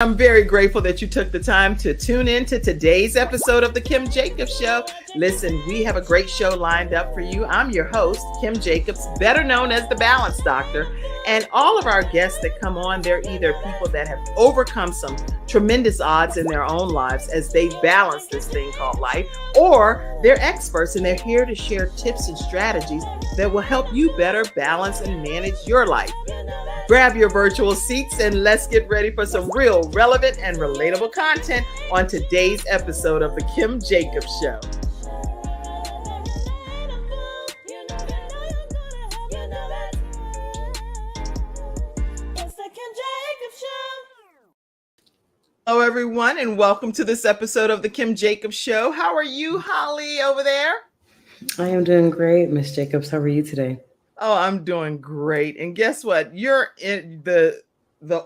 I'm very grateful that you took the time to tune in to today's episode of The Kim Jacobs Show. Listen, we have a great show lined up for you. I'm your host, Kim Jacobs, better known as the Balance Doctor. And all of our guests that come on, they're either people that have overcome some tremendous odds in their own lives as they balance this thing called life, or they're experts and they're here to share tips and strategies that will help you better balance and manage your life. Grab your virtual seats and let's get ready for some real, relevant, and relatable content on today's episode of The Kim Jacobs Show. Hello, everyone, and welcome to this episode of The Kim Jacobs Show. How are you, Holly, over there? I am doing great, Miss Jacobs. How are you today? Oh, I'm doing great. And guess what? You're in the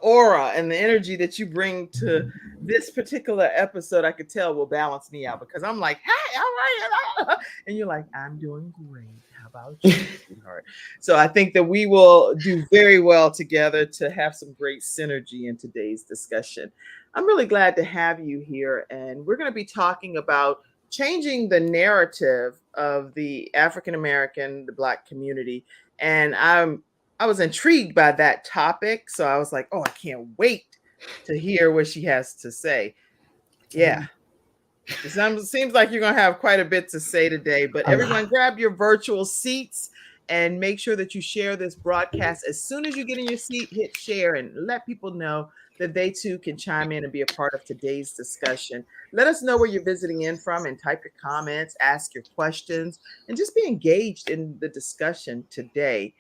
aura and the energy that you bring to this particular episode, I could tell will balance me out because I'm like, hey, all right. And you're like, I'm doing great. How about you, sweetheart? So I think that we will do very well together to have some great synergy in today's discussion. I'm really glad to have you here. And we're going to be talking about changing the narrative of the African-American, the Black community. And I was intrigued by that topic. So I was like, oh, I can't wait to hear what she has to say. Yeah. It seems like you're going to have quite a bit to say today, but everyone grab your virtual seats and make sure that you share this broadcast. As soon as you get in your seat, hit share and let people know that they too can chime in and be a part of today's discussion. Let us know where you're visiting in from and type your comments, ask your questions, and just be engaged in the discussion today.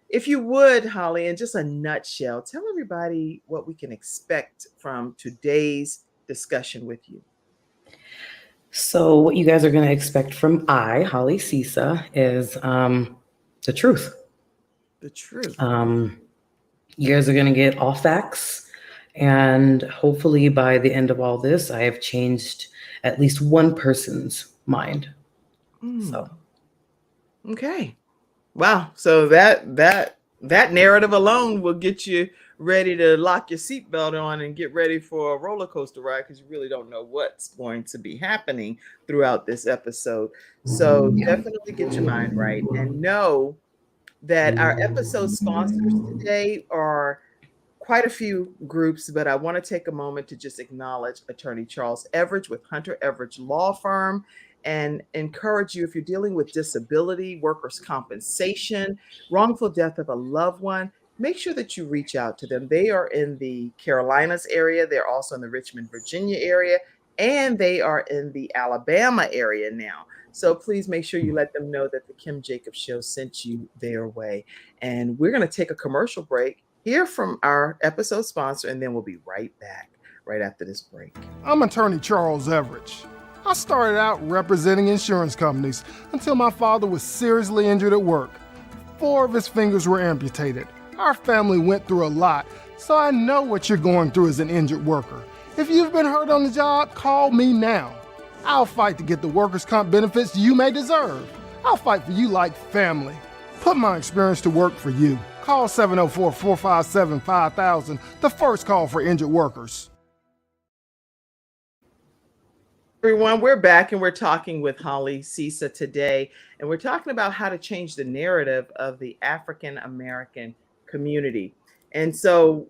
If you would, Holly, in just a nutshell, tell everybody what we can expect from today's discussion with you. So what you guys are going to expect from Holly Sisa, is the truth. The truth. You guys are going to get all facts. And hopefully by the end of all this, I have changed at least one person's mind. So. Okay. Wow. So that narrative alone will get you ready to lock your seatbelt on and get ready for a roller coaster ride because you really don't know what's going to be happening throughout this episode. So definitely get your mind right and know that our episode sponsors today are quite a few groups, but I want to take a moment to just acknowledge Attorney Charles Everidge with Hunter Everidge Law Firm and encourage you if you're dealing with disability, workers' compensation, wrongful death of a loved one, make sure that you reach out to them. They are in the Carolinas area. They're also in the Richmond, Virginia area, and they are in the Alabama area now. So please make sure you let them know that the Kim Jacobs Show sent you their way. And we're going to take a commercial break, hear from our episode sponsor, and then we'll be right back right after this break. I'm Attorney Charles Everidge. I started out representing insurance companies until my father was seriously injured at work. 4 of his fingers were amputated. Our family went through a lot, so I know what you're going through as an injured worker. If you've been hurt on the job, call me now. I'll fight to get the workers' comp benefits you may deserve. I'll fight for you like family. Put my experience to work for you. Call 704-457-5000, the first call for injured workers. Everyone, we're back and we're talking with Holly Sisa today, and we're talking about how to change the narrative of the African American community. And so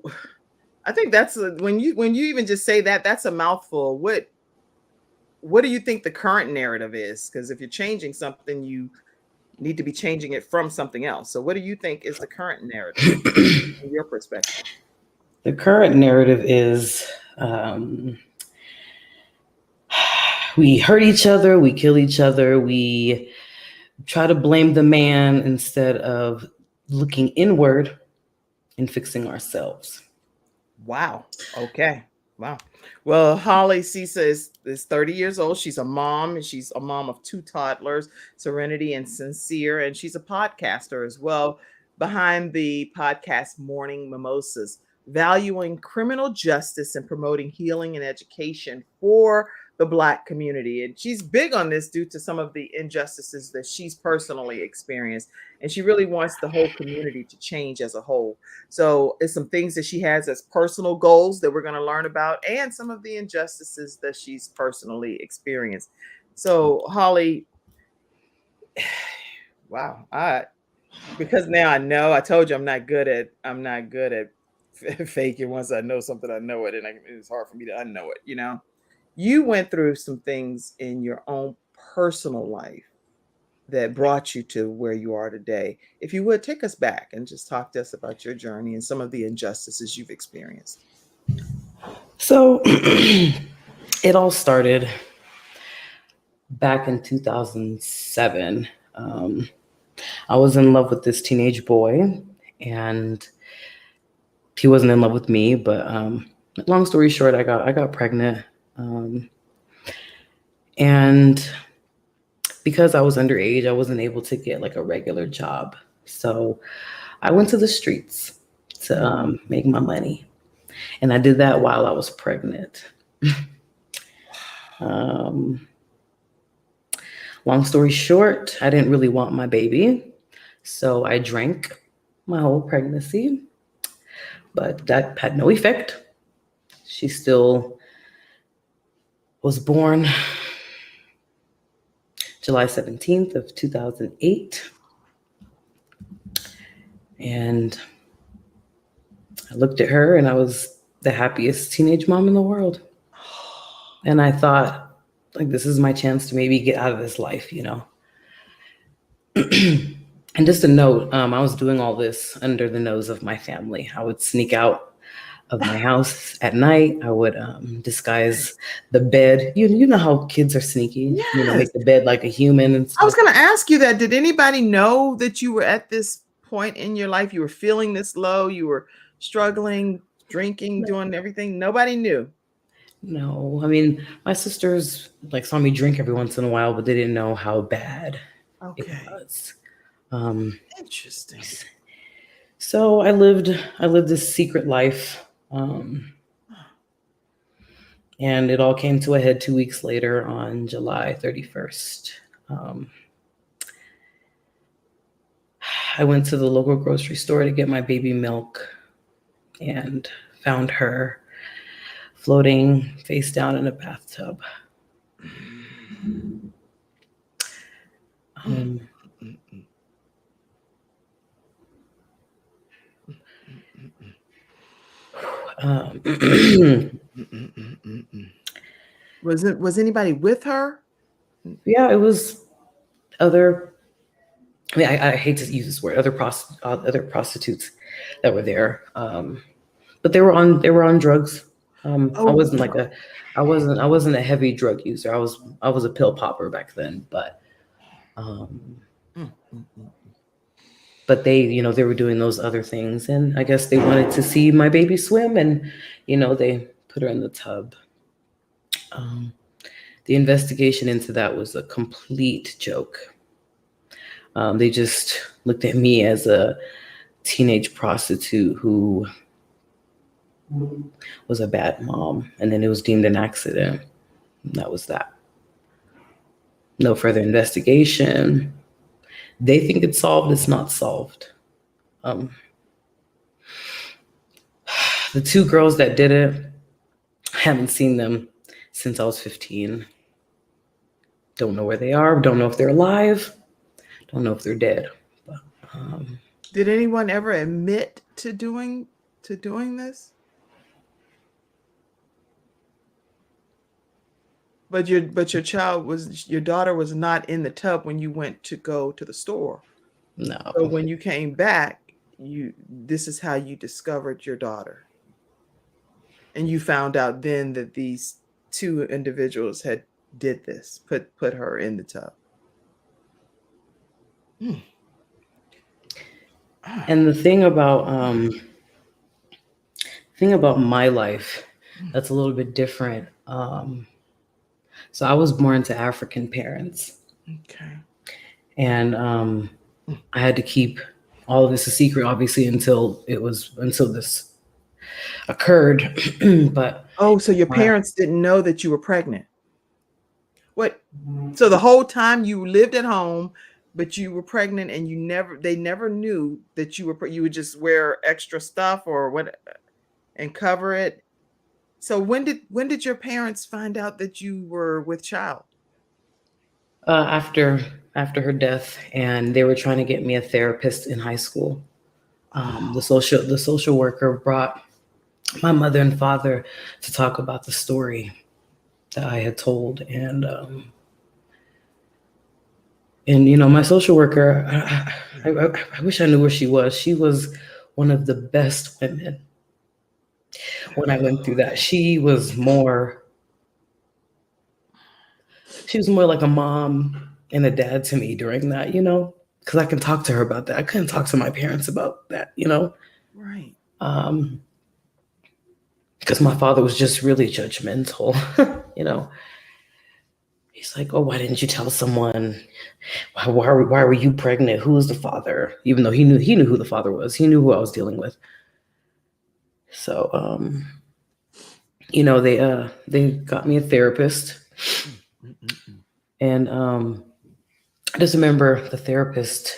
I think that's when you even just say that, that's a mouthful. What do you think the current narrative is? Because if you're changing something, you need to be changing it from something else. So what do you think is the current narrative from your perspective? The current narrative is we hurt each other, we kill each other, we try to blame the man instead of looking inward and fixing ourselves. Wow. Okay. Wow. Well, Holly Sisa is 30 years old. She's a mom, and she's a mom of 2 toddlers, Serenity and Sincere, and she's a podcaster as well behind the podcast Morning Mimosas, valuing criminal justice and promoting healing and education for the Black community. And she's big on this due to some of the injustices that she's personally experienced. And she really wants the whole community to change as a whole. So it's some things that she has as personal goals that we're going to learn about, and some of the injustices that she's personally experienced. So Holly, wow, because now I know. I told you I'm not good at faking. Once I know something, I know it, and it's hard for me to unknow it. You went through some things in your own personal life that brought you to where you are today. If you would take us back and just talk to us about your journey and some of the injustices you've experienced. So it all started back in 2007. I was in love with this teenage boy, and he wasn't in love with me. But long story short, I got pregnant, and because I was underage, I wasn't able to get like a regular job. So I went to the streets to make my money, and I did that while I was pregnant. Long story short, I didn't really want my baby, so I drank my whole pregnancy, but that had no effect. She still was born July 17th of 2008. And I looked at her and I was the happiest teenage mom in the world. And I thought, like, this is my chance to maybe get out of this life, And just a note, I was doing all this under the nose of my family. I would sneak out of my house at night. I would disguise the bed. You know how kids are sneaky, Yes. make the bed like a human and stuff. I was going to ask you that. Did anybody know that you were at this point in your life? You were feeling this low. You were struggling, drinking, doing everything. Nobody knew. No, I mean, my sisters saw me drink every once in a while, but they didn't know how bad it was. Interesting. So I lived this secret life, and it all came to a head 2 weeks later on July 31st. I went to the local grocery store to get my baby milk and found her floating face down in a bathtub. Was anybody with her? Yeah, it was other. I mean, I hate to use this word. Other prostitutes that were there, but they were on drugs. I wasn't a heavy drug user. I was a pill popper back then, but they they were doing those other things, and I guess they wanted to see my baby swim, and they put her in the tub. The investigation into that was a complete joke. They just looked at me as a teenage prostitute who was a bad mom, and then it was deemed an accident. And that was that. No further investigation. They think it's solved. It's not solved. The two girls that did it, I haven't seen them since I was 15. Don't know where they are. Don't know if they're alive. Don't know if they're dead. But, did anyone ever admit to doing this? But your daughter was not in the tub when you went to go to the store. No. So when you came back, this is how you discovered your daughter. And you found out then that these two individuals did this, put her in the tub. And the thing about my life that's a little bit different. So I was born to African parents. Okay. And I had to keep all of this a secret, obviously, until this occurred. But so your parents didn't know that you were pregnant? What? So the whole time you lived at home, but you were pregnant, and they never knew that you would just wear extra stuff or what and cover it. So when did your parents find out that you were with child? After her death, and they were trying to get me a therapist in high school. The Oh, social worker brought my mother and father to talk about the story that I had told, and my social worker, I wish I knew where she was. She was one of the best women when I went through that. okay. She was more like a mom and a dad to me during that, because I can talk to her about that. I couldn't talk to my parents about that. Right. Um, because my father was just really judgmental, you know. He's like, "Oh, why didn't you tell someone? Why were you pregnant? Who was the father?" Even though he knew who the father was. He knew who I was dealing with. So, they got me a therapist, Mm, mm, mm, mm. and I just remember the therapist.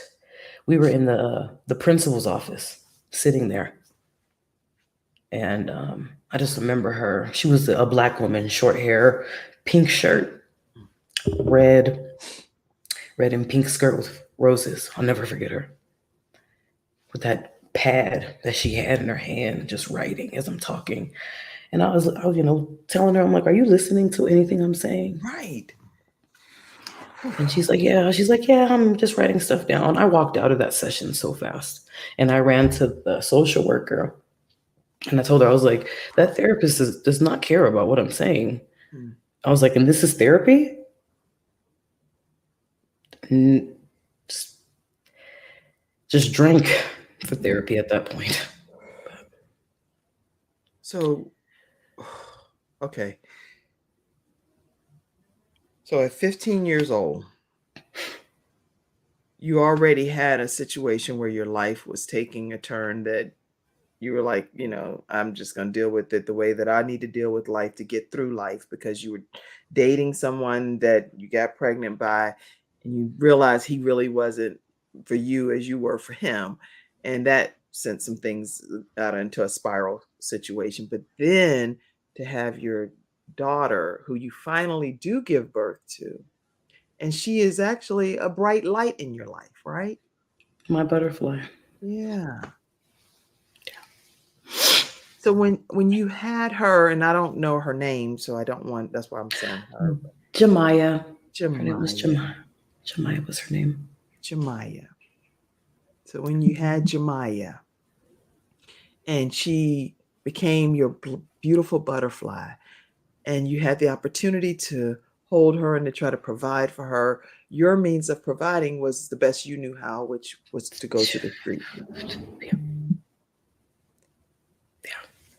We were in the principal's office, sitting there, and I just remember her. She was a black woman, short hair, pink shirt, red red and pink skirt with roses. I'll never forget her with that pad that she had in her hand, just writing as I'm talking. And I was telling her, I'm like, "Are you listening to anything I'm saying?" Right. And she's like, "Yeah." She's like, "Yeah, I'm just writing stuff down." I walked out of that session so fast, and I ran to the social worker, and I told her, I was like, "That therapist does not care about what I'm saying." Mm. I was like, "And this is therapy?" And just drank for therapy at that point. So, okay. So at 15 years old, you already had a situation where your life was taking a turn that you were like, I'm just going to deal with it the way that I need to deal with life to get through life, because you were dating someone that you got pregnant by, and you realized he really wasn't for you as you were for him. And that sent some things out into a spiral situation. But then to have your daughter, who you finally do give birth to, and she is actually a bright light in your life, right? My butterfly. Yeah. So when you had her, and I don't know her name, so I don't want. That's why I'm saying her. But Jemiah. Her name was Jemiah, Jemiah. Jemiah was her name. Jemiah. So when you had Jemiah, and she became your beautiful butterfly, and you had the opportunity to hold her and to try to provide for her, your means of providing was the best you knew how, which was to go to the street. Yeah.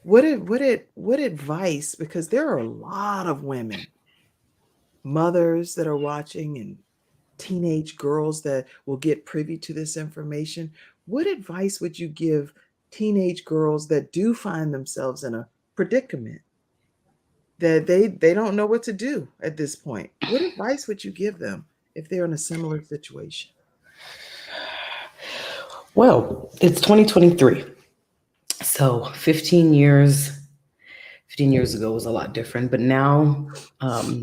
What advice? Because there are a lot of women, mothers that are watching, and teenage girls that will get privy to this information. What advice would you give teenage girls that do find themselves in a predicament that they don't know what to do at this point? What advice would you give them if they're in a similar situation? Well, it's 2023. So 15 years ago was a lot different, but now,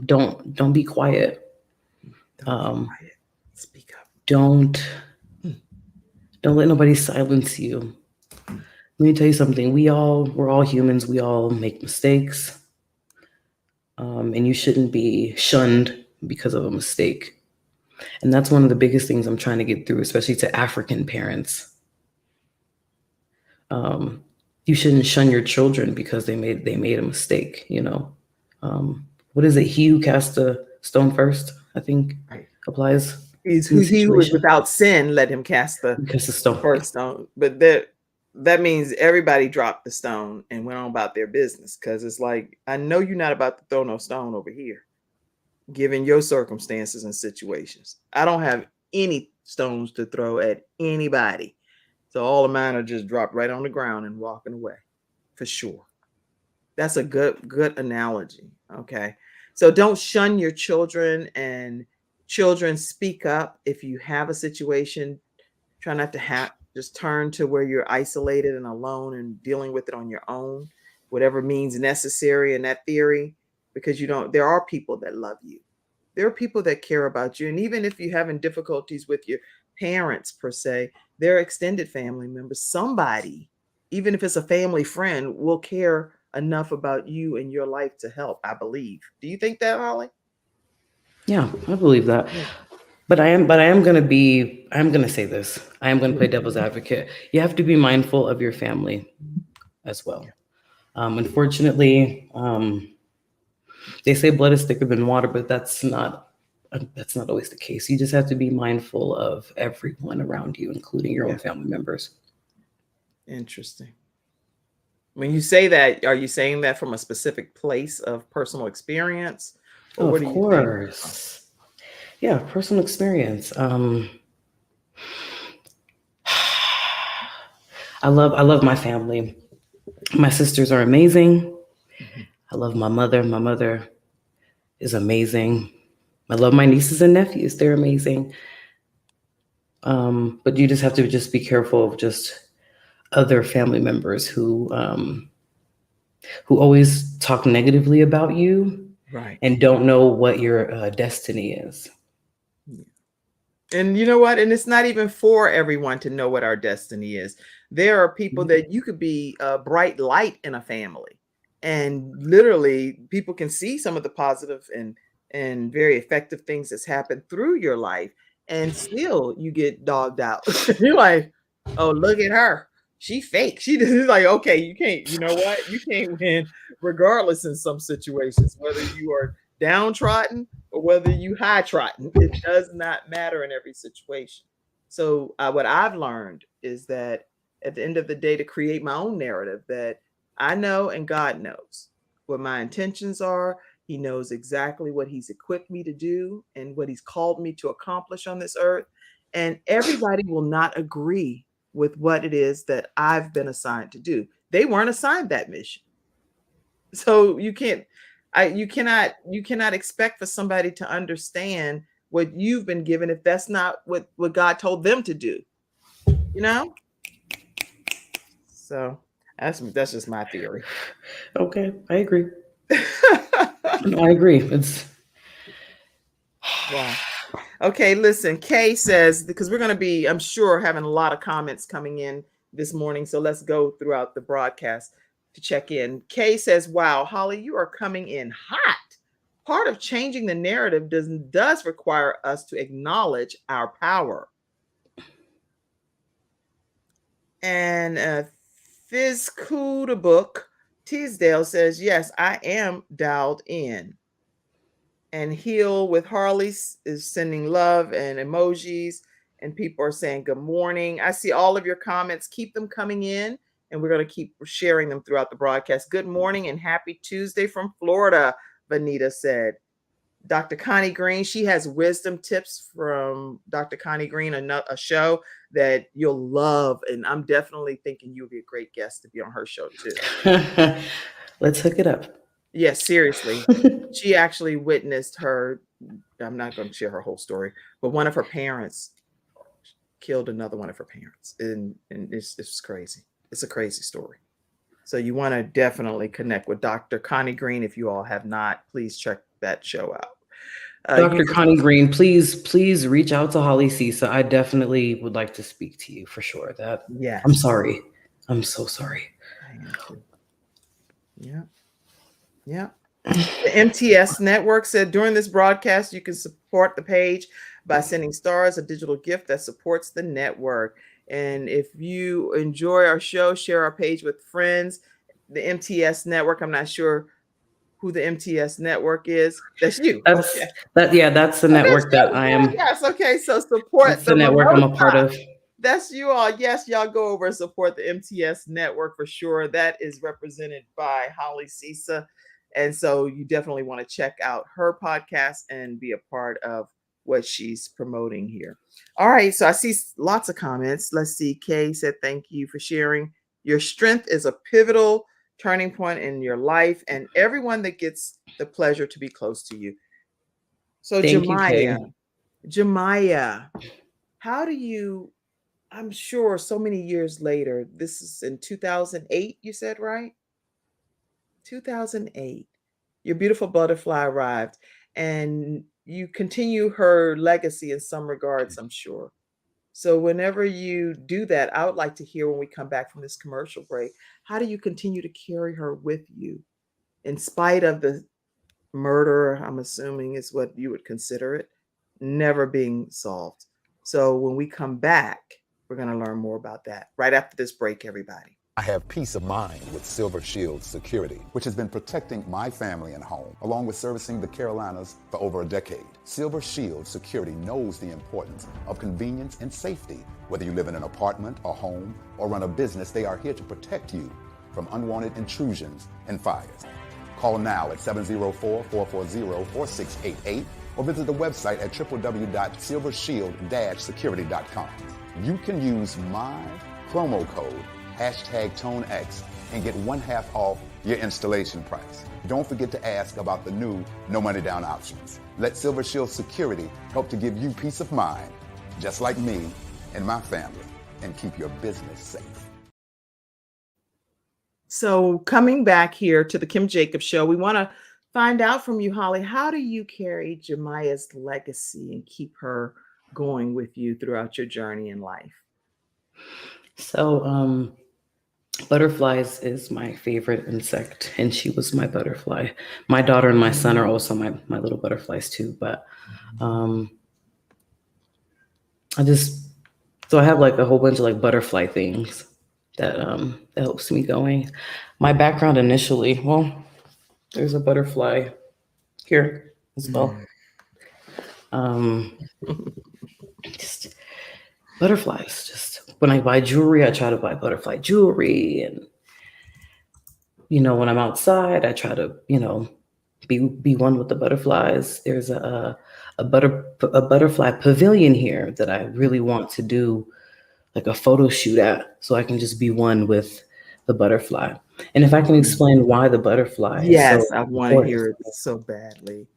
don't be quiet. Don't be Um, quiet. Speak up. don't Mm, don't let nobody silence you. mm. Let me tell you something. We're all humans. We all make mistakes. And you shouldn't be shunned because of a mistake. And that's one of the biggest things I'm trying to get through, especially to African parents. Um, you shouldn't shun your children because they made a mistake. What is it? He who cast the stone first, I think, Right. applies He's in who this he who is situation. without sin, let him cast Who cast the stone? first stone. But that means everybody dropped the stone and went on about their business. Because it's like, I know you're not about to throw no stone over here, given your circumstances and situations. I don't have any stones to throw at anybody. So all of mine are just dropped right on the ground and walking away, for sure. That's a good analogy. Okay. So don't shun your children, and children, speak up if you have a situation. Try not to just turn to where you're isolated and alone and dealing with it on your own, whatever means necessary in that theory, because there are people that love you. There are people that care about you. And even if you're having difficulties with your parents, per se, their extended family members, somebody, even if it's a family friend, will care enough about you and your life to help, I believe. Do you think that, Holly? Yeah, I believe that. Yeah. But I'm gonna say this. I am gonna play devil's advocate. You have to be mindful of your family as well. Unfortunately, they say blood is thicker than water, but that's not always the case. You just have to be mindful of everyone around you, including your own family members. Interesting. When you say that, are you saying that from a specific place of personal experience, or what Of are you saying? course. Yeah, personal experience. I love my family. My sisters are amazing. Mhm. I love my mother. My mother is amazing. I love my nieces and nephews. They're amazing. But you just have to just be careful of just other family members who always talk negatively about you Right. and don't know what your destiny is. Yeah. And you know what? And it's not even for everyone to know what our destiny is. There are people that you could be a bright light in a family, and literally people can see some of the positive and very effective things that's happened through your life, and still you get dogged out. You're like, oh, look at her. She fake. She just like, okay, you can't, you know what? You can't win regardless in some situations, whether you are downtrodden or whether you high trotting. It does not matter in every situation. So what I've learned is that at the end of the day, to create my own narrative, that I know and God knows what my intentions are. He knows exactly what he's equipped me to do and what he's called me to accomplish on this earth. And everybody will not agree with what it is that I've been assigned to do. They weren't assigned that mission. So you cannot expect for somebody to understand what you've been given if that's not what God told them to do, you know? So that's just my theory. Okay, I agree. I agree. It's Wow. Okay, listen, Kay says, because we're going to be, I'm sure, having a lot of comments coming in this morning. So let's go throughout the broadcast to check in. Kay says, wow, Holly, you are coming in hot. Part of changing the narrative does require us to acknowledge our power. And Fizz Cool the Book Teasdale says, yes, I am dialed in. And Heal with Harley is sending love and emojis, and people are saying good morning. I see all of your comments. Keep them coming in, and we're going to keep sharing them throughout the broadcast. Good morning and happy Tuesday from Florida, Vanita said. Dr. Connie Green, she has wisdom tips from Dr. Connie Green, a show that you'll love. And I'm definitely thinking you'll be a great guest to be on her show too. let's hook it up. Yes, seriously. She actually witnessed I'm not going to share her whole story, but one of her parents killed another one of her parents. And it's crazy. It's a crazy story. So you want to definitely connect with Dr. Connie Green. If you all have not, please check that show out. Dr. Connie Green, please reach out to Holly Sisa. I definitely would like to speak to you for sure. Yes. I'm sorry. I'm so sorry. I am too. Yeah. Yeah. The MTS Network said during this broadcast, you can support the page by sending stars, a digital gift that supports the network. And if you enjoy our show, share our page with friends. The MTS Network, I'm not sure who the MTS Network is. That's you. That's Okay. that's the network that I am. Yes. Okay. So support That's the network I'm a part of. That's you all. Yes, y'all go over and support the MTS Network for sure. That is represented by Holly Sisa. And so you definitely want to check out her podcast and be a part of what she's promoting here. All right. So I see lots of comments. Let's see. Kay said, thank you for sharing. Your strength is a pivotal turning point in your life and everyone that gets the pleasure to be close to you. So Thank you, Kay. Jemiah, how do you, I'm sure so many years later, this is in 2008, you said, right? 2008. Your beautiful butterfly arrived and you continue her legacy in some regards, I'm sure. So whenever you do that, I would like to hear when we come back from this commercial break, how do you continue to carry her with you in spite of the murder, I'm assuming is what you would consider it, never being solved. So when we come back, we're going to learn more about that right after this break, everybody. I have peace of mind with Silver Shield Security, which has been protecting my family and home, along with servicing the Carolinas for over a decade. Silver Shield Security knows the importance of convenience and safety. Whether you live in an apartment, a home, or run a business, they are here to protect you from unwanted intrusions and fires. Call now at 704-440-4688 or visit the website at www.silvershield-security.com. You can use my promo code #ToneX and get 1/2 off your installation price. Don't forget to ask about the new no money down options. Let Silver Shield Security help to give you peace of mind, just like me and my family, and keep your business safe. So coming back here to the Kim Jacobs Show, we want to find out from you, Holly, how do you carry Jemiah's legacy and keep her going with you throughout your journey in life? So, butterflies is my favorite insect, and she was my butterfly. My daughter and my son are also my little butterflies too. But I have like a whole bunch of like butterfly things that helps me going. My background initially, well, there's a butterfly here as well. Just butterflies. Just when I buy jewelry, I try to buy butterfly jewelry, and when I'm outside, I try to be one with the butterflies. There's a butterfly pavilion here that I really want to do like a photo shoot at, so I can just be one with the butterfly. And if I can explain why the butterfly is so Yes, I want to important. hear it so badly.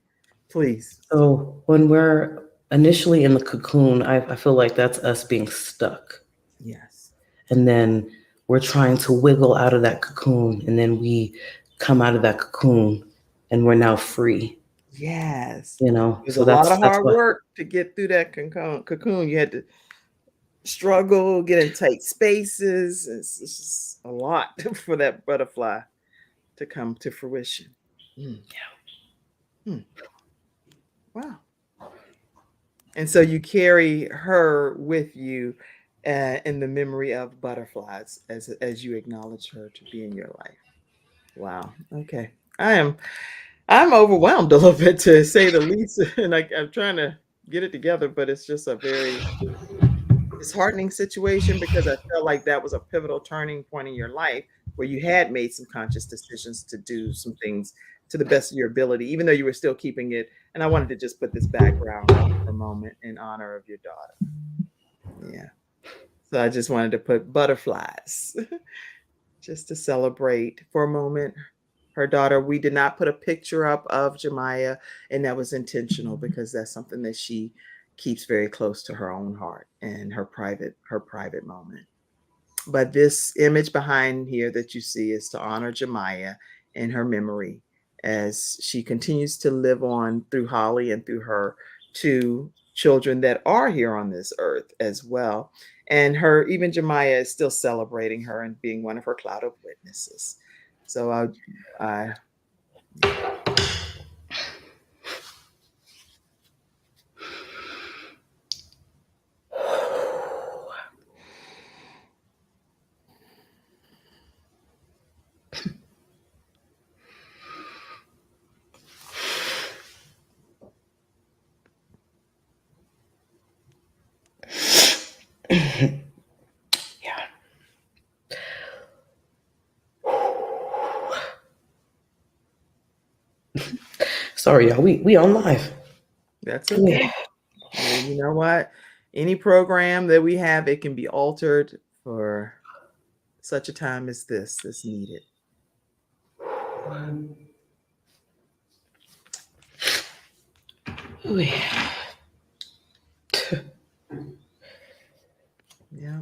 Please. So when we're initially in the cocoon, I feel like that's us being stuck. Yes. And then we're trying to wiggle out of that cocoon, and then we come out of that cocoon and we're now free. Yes. There's So a lot of that's hard what, work to get through that cocoon. You had to struggle, get in tight spaces. It's just a lot for that butterfly to come to fruition. Wow. And so you carry her with you in the memory of butterflies as you acknowledge her to be in your life. Wow. Okay. I'm overwhelmed a little bit, to say the least, and I'm trying to get it together, but it's just a very disheartening situation, because I felt like that was a pivotal turning point in your life where you had made some conscious decisions to do some things to the best of your ability, even though you were still keeping it. And I wanted to just put this background up for a moment in honor of your daughter. Yeah. So I just wanted to put butterflies just to celebrate for a moment her daughter. We did not put a picture up of Jemiah, and that was intentional because that's something that she keeps very close to her own heart and her private moment. But this image behind here that you see is to honor Jemiah in her memory as she continues to live on through Holly and through her two children that are here on this earth as well. And even Jemiah is still celebrating her and being one of her cloud of witnesses. So I yeah. Sorry, y'all. We on live. That's okay. Yeah. And you know what? Any program that we have, it can be altered for such a time as this is needed. Ooh. Yeah.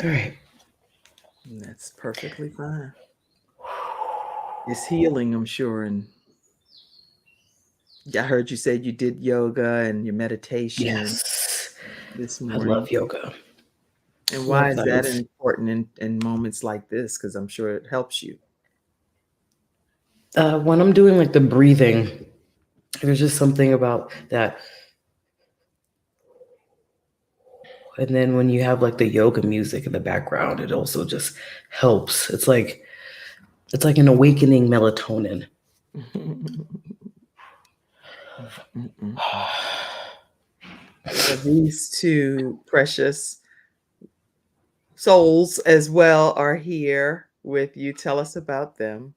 All right. That's perfectly fine. It's healing, I'm sure. And I heard you said you did yoga and your meditation Yes. this I love morning. yoga. And why Love is that. that important in moments like this? Because I'm sure it helps you. When I'm doing like the breathing, there's just something about that. And then when you have like the yoga music in the background, it also just helps. It's like an awakening melatonin. Well, these two precious souls as well are here with you. Tell us about them.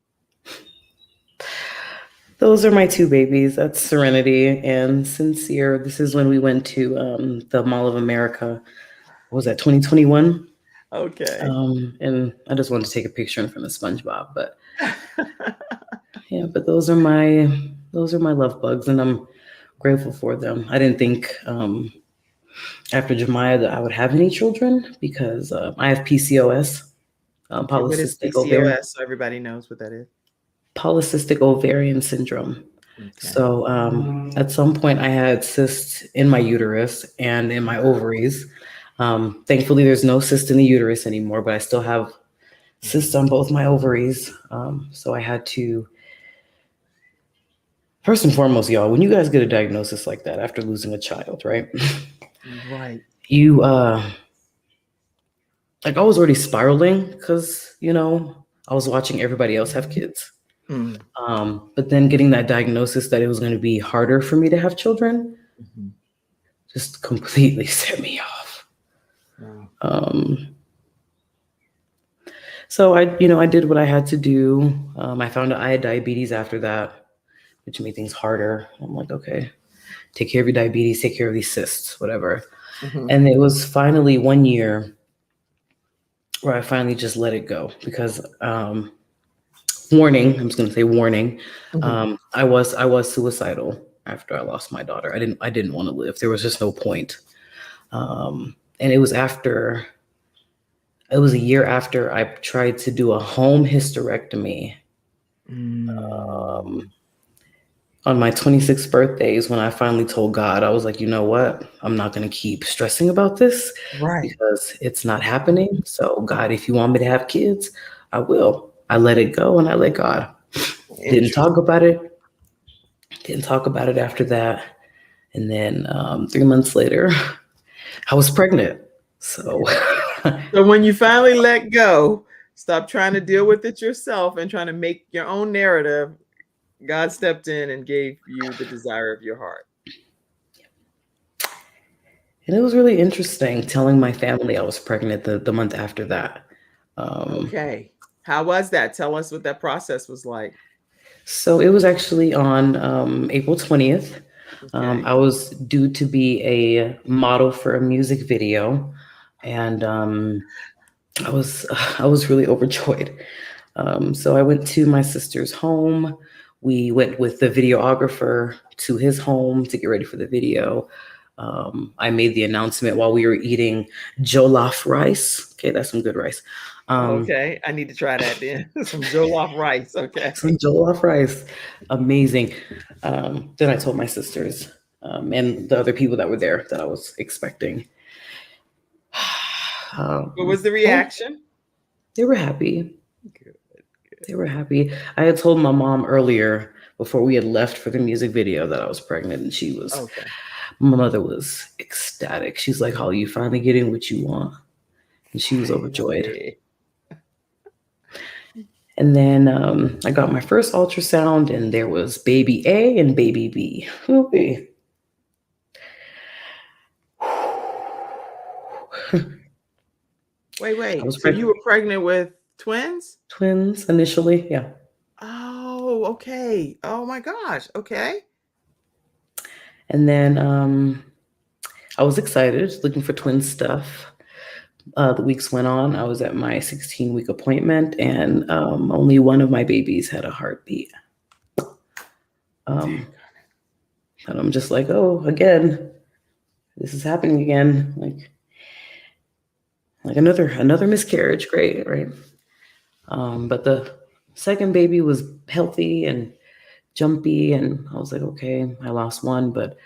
Those are my two babies. That's Serenity and Sincere. This is when we went to the Mall of America. What was that, 2021? Okay. And I just wanted to take a picture in front of SpongeBob. But yeah, but those are my love bugs, and I'm grateful for them. I didn't think after Jemiah that I would have any children because I have PCOS, Okay, what is PCOS? So everybody knows what that is. polycystic ovarian syndrome. Okay. So at some point, I had cysts in my uterus and in my ovaries. Thankfully, there's no cyst in the uterus anymore, but I still have cysts on both my ovaries. So I had to, first and foremost, y'all, when you guys get a diagnosis like that after losing a child, right? Right. You, like I was already spiraling because, I was watching everybody else have kids. Mm. But then getting that diagnosis that it was going to be harder for me to have children just completely set me off. Wow. So I did what I had to do. I found out I had diabetes after that, which made things harder. I'm like, okay, take care of your diabetes, take care of these cysts, whatever. And it was finally 1 year where I finally just let it go because, warning, I'm just going to say warning. I was suicidal after I lost my daughter. I didn't want to live. There was just no point. And it was a year after I tried to do a home hysterectomy. On my 26th birthday is when I finally told God, I was like, you know what? I'm not going to keep stressing about this because it's not happening. So God, if you want me to have kids, I will. I let it go and I let God. Didn't talk about it. Didn't talk about it after that. And then 3 months later, I was pregnant. So So when you finally let go, stop trying to deal with it yourself and trying to make your own narrative, God stepped in and gave you the desire of your heart. And it was really interesting telling my family I was pregnant the month after that. Okay. How was that? Tell us what that process was like. So it was actually on April 20th. Okay. I was due to be a model for a music video, and I was really overjoyed. So I went to my sister's home. We went with the videographer to his home to get ready for the video. I made the announcement while we were eating jollof rice. Okay, that's some good rice. Okay, I need to try that then. Some jollof rice. Okay. Some jollof rice, amazing. Then I told my sisters and the other people that were there that I was expecting. What was the reaction? They were happy. Good. They were happy. I had told my mom earlier before we had left for the music video that I was pregnant, and my mother was ecstatic. She's like, "Holly, you finally getting what you want," and she was overjoyed. And then I got my first ultrasound, and there was baby A and baby B. Okay. Wait. So you were pregnant with twins? Twins initially, yeah. Oh, okay. Oh my gosh. Okay. And then I was excited, looking for twin stuff. The weeks went on. I was at my 16-week appointment, and only one of my babies had a heartbeat. And I'm just like, oh, again, this is happening again. Like another miscarriage. Great, right? But the second baby was healthy and jumpy, and I was like, okay, I lost one, but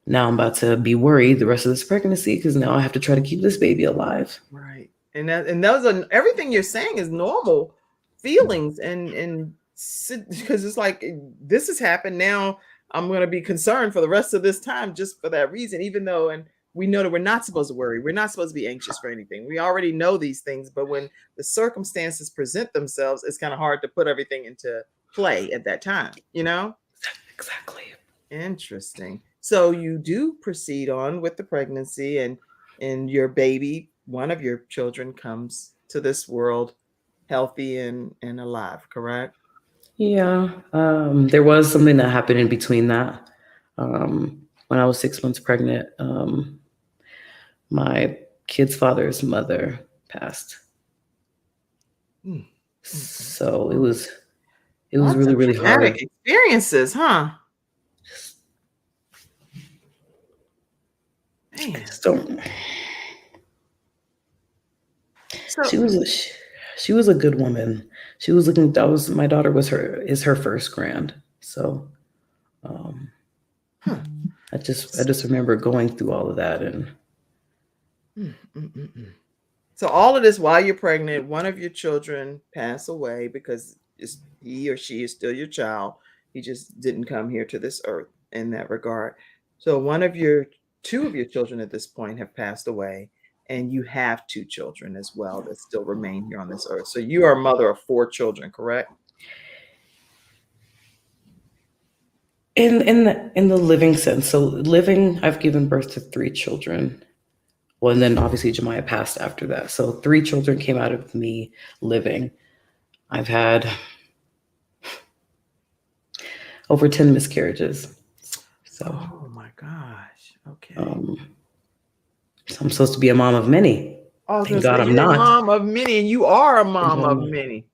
now I'm about to be worried the rest of this pregnancy because now I have to try to keep this baby alive. Right. And those are everything you're saying is normal feelings and because it's like this has happened now. I'm going to be concerned for the rest of this time just for that reason, even though and we know that we're not supposed to worry. We're not supposed to be anxious for anything. We already know these things, but when the circumstances present themselves, it's kind of hard to put everything into play at that time, you know? Exactly. Interesting. So you do proceed on with the pregnancy and your baby, one of your children comes to this world healthy and alive, correct? Yeah. There was something that happened in between that. When I was 6 months pregnant, my kid's father's mother passed. So it was Lots really, of really traumatic hard. experiences, huh? I Man. just don't. So She was a good woman. She was looking. That was my daughter. Is her first grand. So, huh. I just remember going through all of that and. So all of this while you're pregnant, one of your children passed away because he or she is still your child. He just didn't come here to this earth in that regard. So two of your children at this point have passed away, and you have two children as well that still remain here on this earth. So you are a mother of four children, correct? In the living sense, so living, I've given birth to three children. Well, and then obviously Jemiah passed after that. So three children came out of me living. I've had over 10 miscarriages. So, Oh my gosh. Okay. so I'm supposed to be a mom of many. I was Thank gonna God say I'm you're a not. mom of many, and you are a Thank mom God I'm of not. many.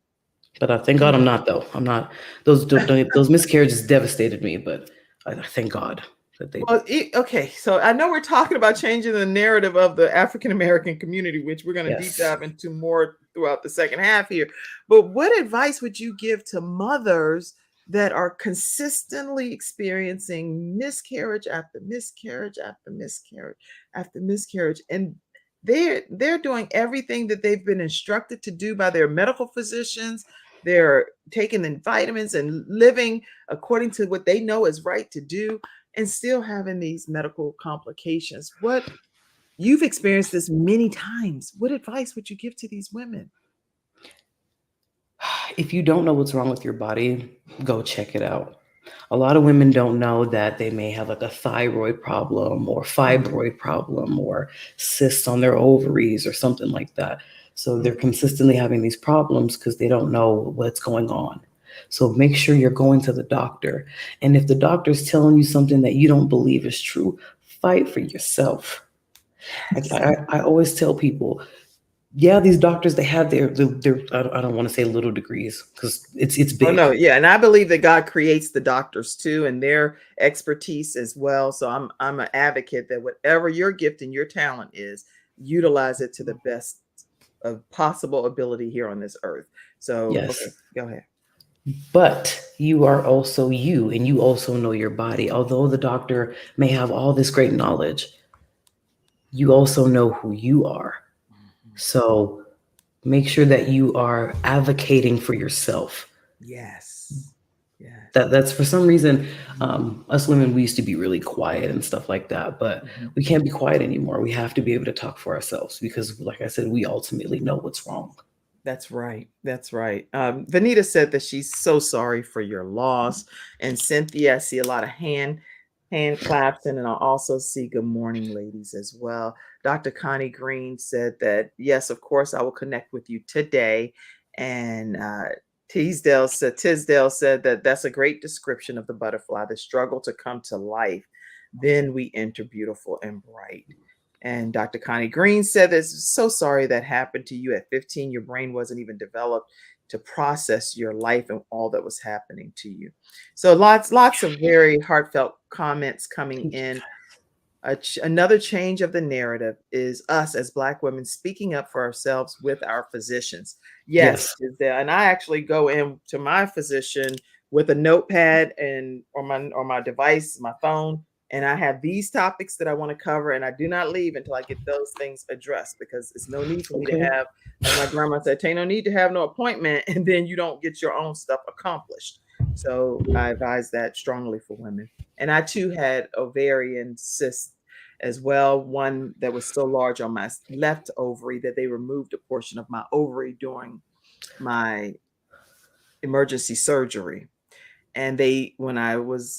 But I thank God I'm not though. I'm not. Those miscarriages devastated me, but I thank God that they. Well, okay, so I know we're talking about changing the narrative of the African American community, which we're going to deep Yes. dive into more throughout the second half here. But what advice would you give to mothers that are consistently experiencing miscarriage after miscarriage after miscarriage after miscarriage, and they're doing everything that they've been instructed to do by their medical physicians. They're taking the vitamins and living according to what they know is right to do and still having these medical complications. What you've experienced this many times. What advice would you give to these women? If you don't know what's wrong with your body, go check it out. A lot of women don't know that they may have like a thyroid problem or fibroid problem or cysts on their ovaries or something like that. So they're consistently having these problems because they don't know what's going on. So make sure you're going to the doctor. And if the doctor's telling you something that you don't believe is true, fight for yourself. I always tell people, yeah, these doctors, they have their I don't want to say little degrees because it's Oh big. no, yeah, and I believe that God creates the doctors too, and their expertise as well. So I'm an advocate that whatever your gift and your talent is, utilize it to the best of possible ability here on this earth. So Yes. okay, go ahead. But you are also you, and you also know your body. Although the doctor may have all this great knowledge, you also know who you are. So make sure that you are advocating for yourself. Yes. Yes. That's for some reason, us women, we used to be really quiet and stuff like that, but we can't be quiet anymore. We have to be able to talk for ourselves because, like I said, we ultimately know what's wrong. That's right. That's right. Vanita said that she's so sorry for your loss. And Cynthia, I see a lot of hand claps, and then I also see good morning, ladies, as well. Dr. Connie Green said that yes, of course, I will connect with you today. And Tisdale said that that's a great description of the butterfly, the struggle to come to life. then we enter beautiful and bright. And Dr. Connie Green said this, so sorry that happened to you at 15. Your brain wasn't even developed to process your life and all that was happening to you. So lots of very heartfelt comments coming in. Another change of the narrative is us as Black women speaking up for ourselves with our physicians. Yes. And I actually go in to my physician with a notepad and or my device, my phone, and I have these topics that I want to cover, and I do not leave until I get those things addressed, because it's no need for me to have, like my grandma said, ain't no need to have no appointment and then you don't get your own stuff accomplished. So I advise that strongly for women. And I too had ovarian cysts as well, one that was so large on my left ovary that they removed a portion of my ovary during my emergency surgery. And I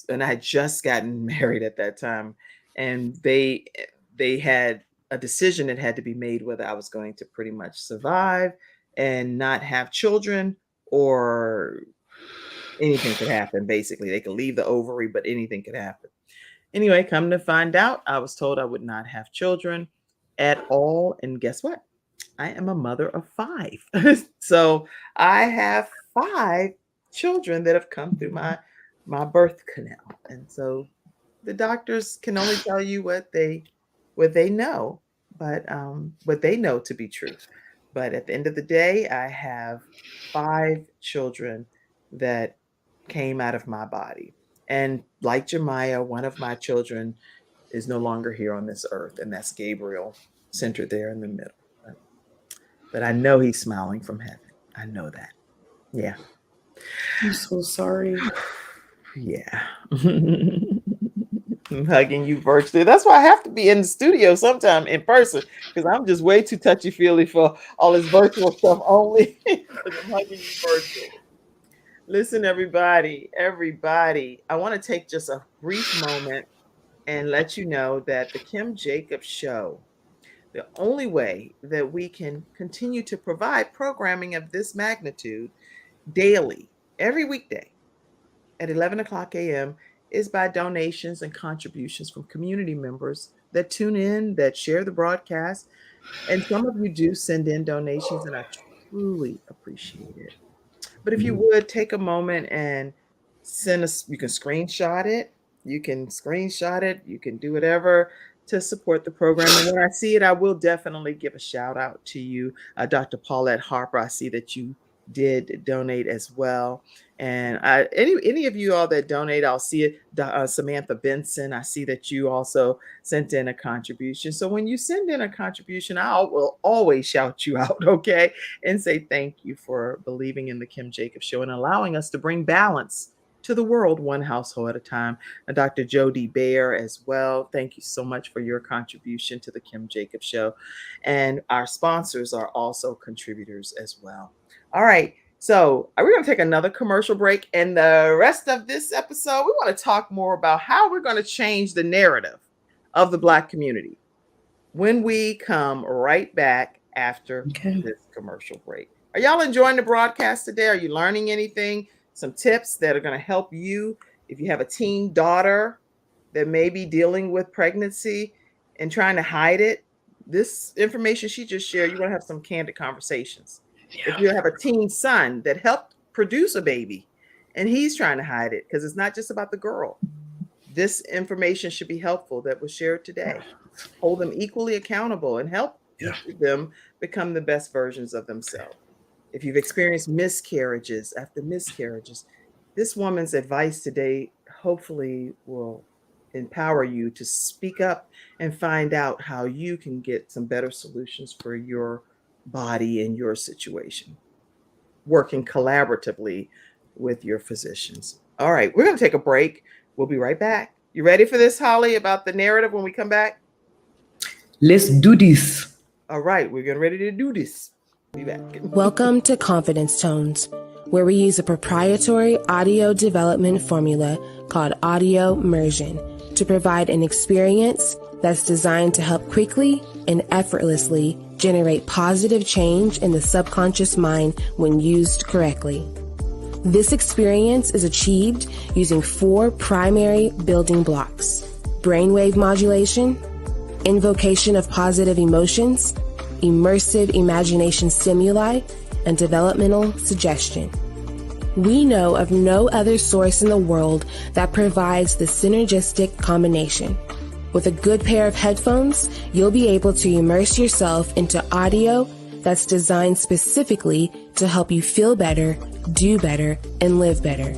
had just gotten married at that time, and they had a decision that had to be made whether I was going to pretty much survive and not have children, or anything could happen. Basically, they could leave the ovary, but anything could happen. Anyway, come to find out, I was told I would not have children at all. And guess what? I am a mother of 5. So I have 5 children that have come through my birth canal. And so the doctors can only tell you what they know, but what they know to be true. But at the end of the day, I have 5 children that came out of my body. And like Jemiah, one of my children is no longer here on this earth, and that's Gabriel, centered there in the middle. But I know he's smiling from heaven. I know that. Yeah. I'm so sorry. Yeah. I'm hugging you virtually. That's why I have to be in the studio sometime in person, because I'm just way too touchy-feely for all this virtual stuff only. I'm hugging you virtually. Listen, everybody, I want to take just a brief moment and let you know that the Kim Jacobs Show, the only way that we can continue to provide programming of this magnitude daily, every weekday at 11 o'clock a.m. is by donations and contributions from community members that tune in, that share the broadcast. And some of you do send in donations, and I truly appreciate it. But if you would take a moment and send us, you can screenshot it. You can do whatever to support the program. And when I see it, I will definitely give a shout out to you. Dr. Paulette Harper, I see that you did donate as well. And any of you all that donate, I'll see it. Samantha Benson, I see that you also sent in a contribution. So when you send in a contribution, I will always shout you out, okay? And say thank you for believing in the Kim Jacobs Show and allowing us to bring balance to the world, one household at a time. And Dr. Jody Bayer as well. Thank you so much for your contribution to the Kim Jacobs Show. And our sponsors are also contributors as well. All right. So we're going to take another commercial break, and the rest of this episode, we want to talk more about how we're going to change the narrative of the Black community when we come right back after this commercial break. Are y'all enjoying the broadcast today? Are you learning anything? Some tips that are going to help you if you have a teen daughter that may be dealing with pregnancy and trying to hide it. This information she just shared, you're going to have some candid conversations. Yeah. If you have a teen son that helped produce a baby and he's trying to hide it because it's not just about the girl, this information should be helpful that was shared today. Hold them equally accountable and help them become the best versions of themselves. If you've experienced miscarriages after miscarriages, this woman's advice today hopefully will empower you to speak up and find out how you can get some better solutions for your body and your situation, working collaboratively with your physicians. All right, we're going to take a break. We'll be right back. You ready for this, Holly, about the narrative when we come back? Let's do this. All right, we're getting ready to do this. Be back. Welcome to Confidence Tones, where we use a proprietary audio development formula called audio immersion to provide an experience that's designed to help quickly and effortlessly generate positive change in the subconscious mind when used correctly. This experience is achieved using 4 primary building blocks: brainwave modulation, invocation of positive emotions, immersive imagination stimuli, and developmental suggestion. We know of no other source in the world that provides the synergistic combination. With a good pair of headphones, you'll be able to immerse yourself into audio that's designed specifically to help you feel better, do better, and live better.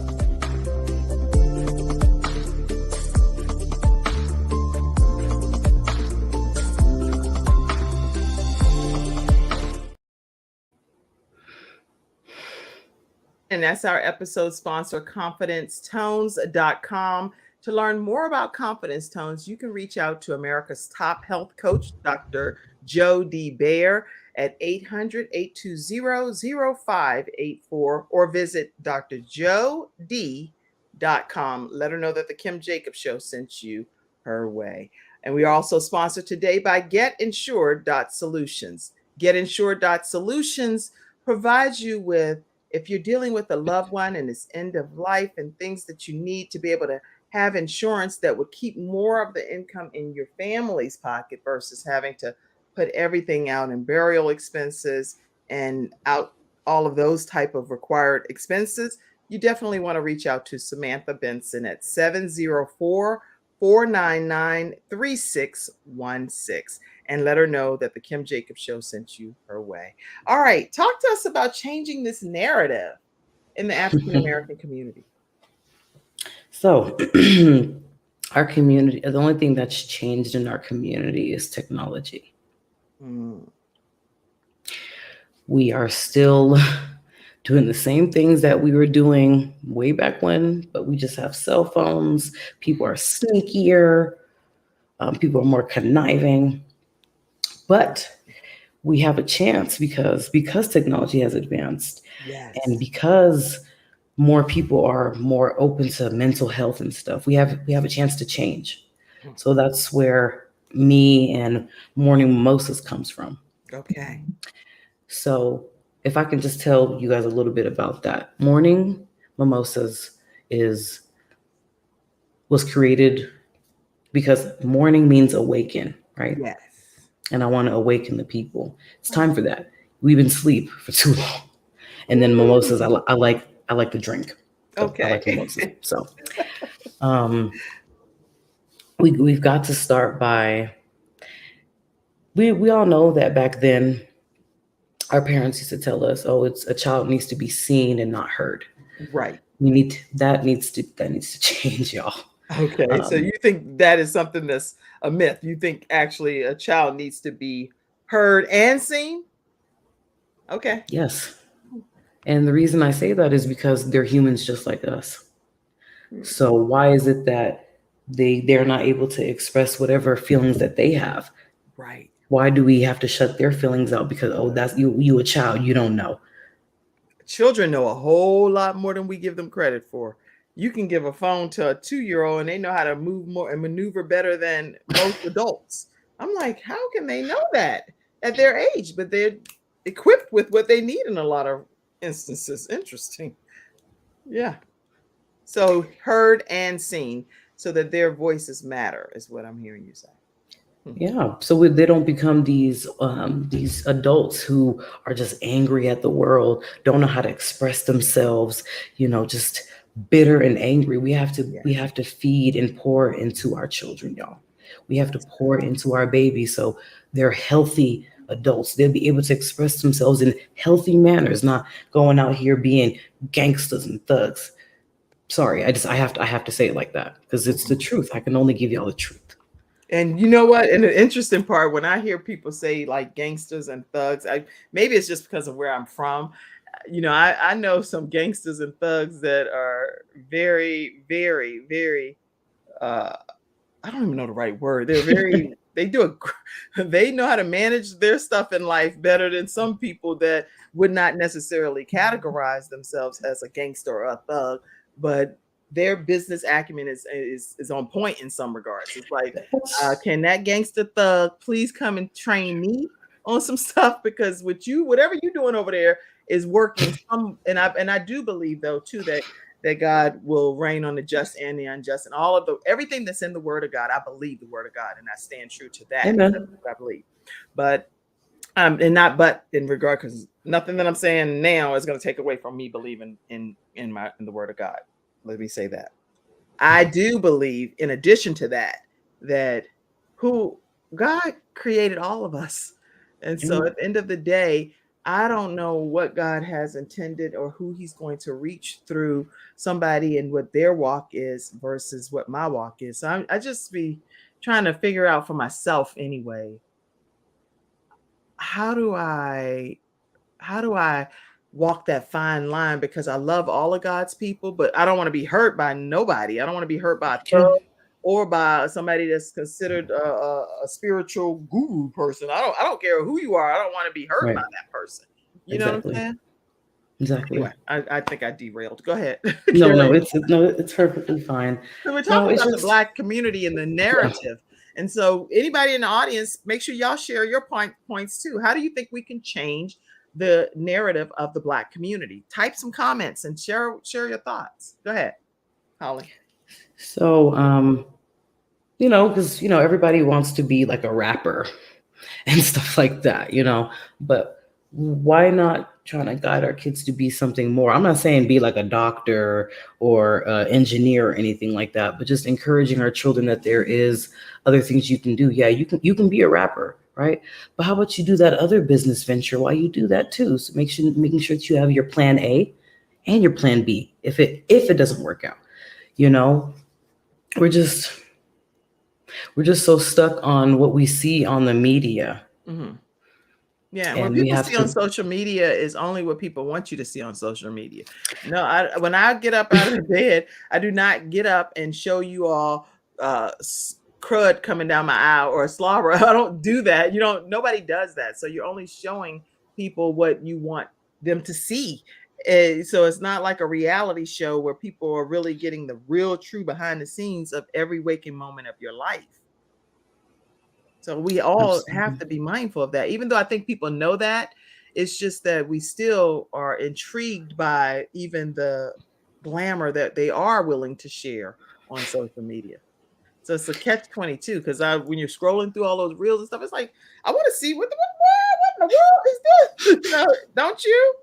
And that's our episode sponsor, ConfidenceTones.com. To learn more about Confidence Tones, you can reach out to America's top health coach, Dr. Joe D. Baer, at 800-820-0584 or visit drjoed.com. Let her know that the Kim Jacobs Show sent you her way. And we are also sponsored today by Getinsured.solutions. Getinsured.solutions provides you with, if you're dealing with a loved one and it's end of life and things that you need to be able to have insurance that would keep more of the income in your family's pocket versus having to put everything out in burial expenses and out all of those type of required expenses, you definitely want to reach out to Samantha Benson at 704-499-3616 and let her know that the Kim Jacobs Show sent you her way. All right, talk to us about changing this narrative in the African American community. So our community, the only thing that's changed in our community is technology. We are still doing the same things that we were doing way back when, but we just have cell phones. People are sneakier. People are more conniving. But we have a chance because technology has advanced. Yes. And because more people are more open to mental health and stuff, we have a chance to change. So that's where me and Morning Mimosas comes from. Okay. So if I can just tell you guys a little bit about that. Morning Mimosas was created because morning means awaken, right? Yes. And I want to awaken the people. It's time for that. We've been asleep for too long. And then mimosas, I like to drink. So Okay. I like mimosas. So we've got to start by, we all know that back then our parents used to tell us, oh, it's a child needs to be seen and not heard. Right. That needs to change, y'all. Okay. So you think that is something that's a myth? You think actually a child needs to be heard and seen? Okay. Yes. And the reason I say that is because they're humans just like us. So why is it that they're not able to express whatever feelings that they have? Right. Why do we have to shut their feelings out? Because, oh, that's you a child, you don't know. Children know a whole lot more than we give them credit for. You can give a phone to a 2-year-old and they know how to move more and maneuver better than most adults. I'm like, how can they know that at their age? But they're equipped with what they need in a lot of instances. Interesting. Yeah. So heard and seen so that their voices matter is what I'm hearing you say. Yeah. So they don't become these adults who are just angry at the world, don't know how to express themselves, just bitter and angry. We have to feed and pour into our children, y'all. We have to pour into our babies so they're healthy adults. They'll be able to express themselves in healthy manners, not going out here being gangsters and thugs. Sorry, I have to say it like that because it's the truth. I can only give y'all the truth. And you know what? And the interesting part, when I hear people say like gangsters and thugs, maybe it's just because of where I'm from. I know some gangsters and thugs that are very, very, very, I don't even know the right word. They're very, they know how to manage their stuff in life better than some people that would not necessarily categorize themselves as a gangster or a thug, but their business acumen is on point in some regards. It's like, can that gangster thug please come and train me on some stuff? Because whatever you're doing over there is working. And I do believe though too that that God will reign on the just and the unjust, and all of everything that's in the Word of God. I believe the Word of God, and I stand true to that. Amen. That's what I believe. But and not but in regard, because nothing that I'm saying now is going to take away from me believing in the Word of God. Let me say that. I do believe, in addition to that, that who God created all of us. And so at the end of the day, I don't know what God has intended or who he's going to reach through somebody and what their walk is versus what my walk is. So I just be trying to figure out for myself anyway, how do I walk that fine line, because I love all of God's people, but I don't want to be hurt by nobody. I don't want to be hurt by a thug or by somebody that's considered a spiritual guru person. I don't care who you are. I don't want to be hurt by that person. You know what I'm saying? Exactly. Anyway, I think I derailed. Go ahead. No, it's perfectly fine. So we're talking about the Black community and the narrative. And so anybody in the audience, make sure y'all share your points too. How do you think we can change the narrative of the Black community? Type some comments and share your thoughts. Go ahead, Holly. So, because, everybody wants to be like a rapper and stuff like that, but why not trying to guide our kids to be something more? I'm not saying be like a doctor or engineer or anything like that, but just encouraging our children that there is other things you can do. Yeah, you can be a rapper, right? But how about you do that other business venture while you do that too? So making sure that you have your plan A and your plan B if it doesn't work out. We're just so stuck on what we see on the media. Mm-hmm. Yeah, what people see on social media is only what people want you to see on social media. No, when I get up out of bed, I do not get up and show you all crud coming down my aisle or a slobber. I don't do that. Nobody does that. So you're only showing people what you want them to see. So it's not like a reality show where people are really getting the real true behind the scenes of every waking moment of your life. So we all have to be mindful of that. Even though I think people know that, it's just that we still are intrigued by even the glamour that they are willing to share on social media. So it's a catch-22, because when you're scrolling through all those reels and stuff, it's like, I want to see what in the world is this? Don't you?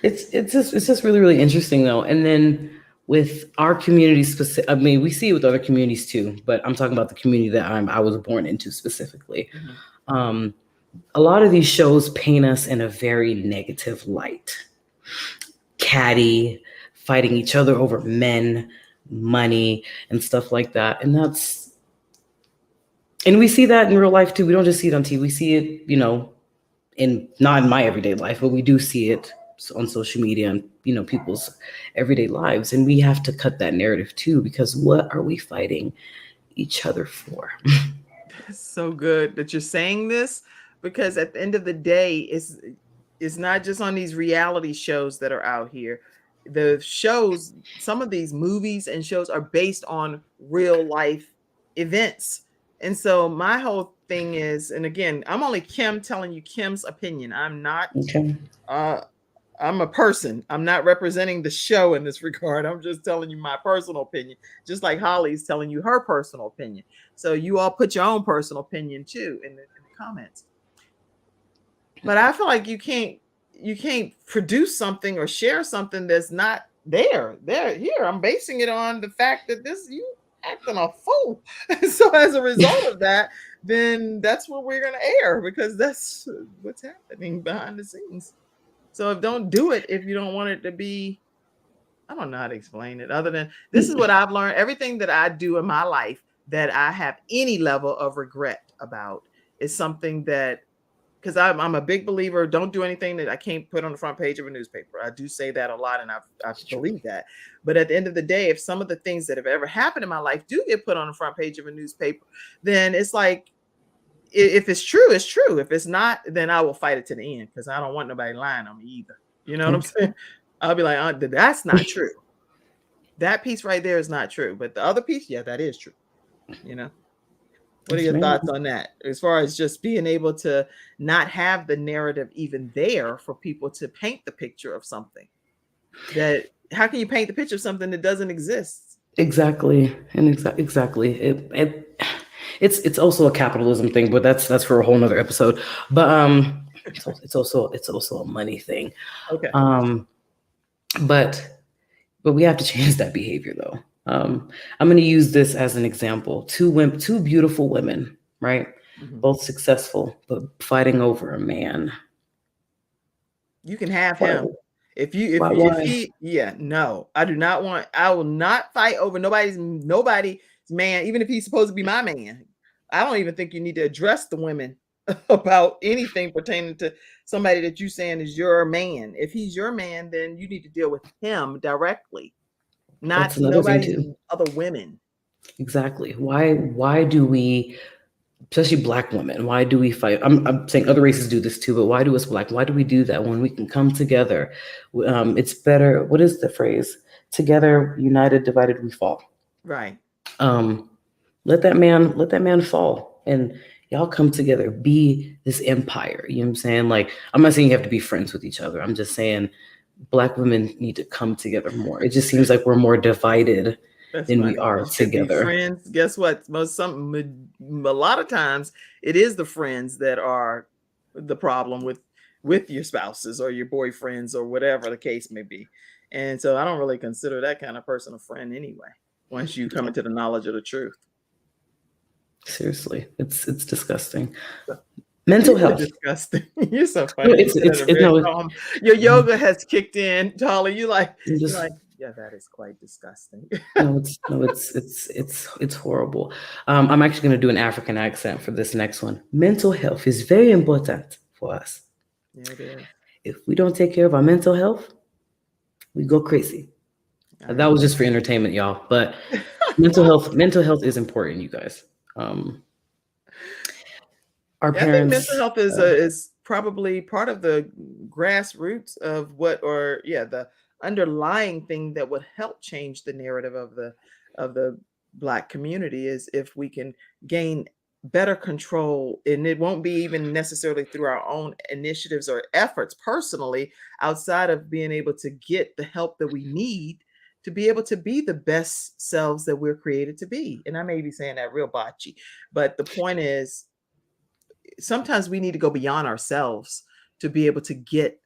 It's just really, really interesting though. And then with our community specific, I mean, we see it with other communities too, but I'm talking about the community that I was born into specifically. Mm-hmm. A lot of these shows paint us in a very negative light. Catty, fighting each other over men, money, and stuff like that. And we see that in real life too. We don't just see it on TV. We see it, not in my everyday life, but we do see it on social media and people's everyday lives. And we have to cut that narrative too, because what are we fighting each other for? It's so good that you're saying this, because at the end of the day, it's not just on these reality shows that are out here. The shows, some of these movies and shows are based on real life events. And so my whole thing is, and again, I'm only Kim telling you Kim's opinion. I'm not I'm a person. I'm not representing the show in this regard. I'm just telling you my personal opinion, just like Holly's telling you her personal opinion. So you all put your own personal opinion too in the comments. But I feel like you can't produce something or share something that's not there. Here, I'm basing it on the fact that you acting a fool. So as a result of that, then that's what we're going to air, because that's what's happening behind the scenes. So don't do it if you don't want it to be. I don't know how to explain it, other than this is what I've learned. Everything that I do in my life that I have any level of regret about is something that, because I'm a big believer, don't do anything that I can't put on the front page of a newspaper. I do say that a lot, and I believe that. But at the end of the day, if some of the things that have ever happened in my life do get put on the front page of a newspaper, then it's like, if it's true, it's true. If it's not, then I will fight it to the end, because I don't want nobody lying on me either. You know what I'm saying? I'll be like, that's not true. That piece right there is not true. But the other piece, yeah, that is true. What are your thoughts on that? As far as just being able to not have the narrative even there for people to paint the picture of something? That how can you paint the picture of something that doesn't exist? Exactly, and exactly. It's also a capitalism thing, but that's for a whole nother episode. But it's also a money thing. Okay. Um, but we have to change that behavior though. I'm going to use this as an example. Two beautiful women, right? Mhm. Both successful, but fighting over a man. You can have Why? him. If Why? he, yeah, no, I do not want, I will not fight over nobody's man, even if he's supposed to be my man. I don't even think you need to address the women about anything pertaining to somebody that you saying is your man. If he's your man, then you need to deal with him directly, That's not another thing nobody's too. other women. Exactly. Why do we, especially black women, why do we fight? I'm saying other races do this too, but why do us black? Why do we do that when we can come together? It's better. What is the phrase? Together, united, divided, we fall. Right. Um, let that man fall, and y'all come together, be this empire. You know what I'm saying? Like, I'm not saying you have to be friends with each other. I'm just saying black women need to come together more. It just seems like we're more divided That's than we funny. are You said be together. friends. Guess what? A lot of times it is the friends that are the problem with your spouses or your boyfriends or whatever the case may be. And so I don't really consider that kind of person a friend anyway, once you come into the knowledge of the truth. Seriously, it's disgusting. So, Mental you said health. disgusting. You're so No, funny. You said it a very no. calm. Your yoga has kicked in, Charlie. I'm You're just like, yeah, that is quite disgusting. it's horrible. I'm actually going to do an African accent for this next one. Mental health is very important for us. Yeah, it is. If we don't take care of our mental health, we go crazy. I That was agree. just for entertainment, y'all. But mental health is important, you guys. Our Yeah, I think mental parents. health is probably part of the grassroots of the underlying thing that would help change the narrative of the black community is if we can gain better control, and it won't be even necessarily through our own initiatives or efforts personally, outside of being able to get the help that we need to be able to be the best selves that we're created to be. And I may be saying that real botchy, but the point is sometimes we need to go beyond ourselves to be able to get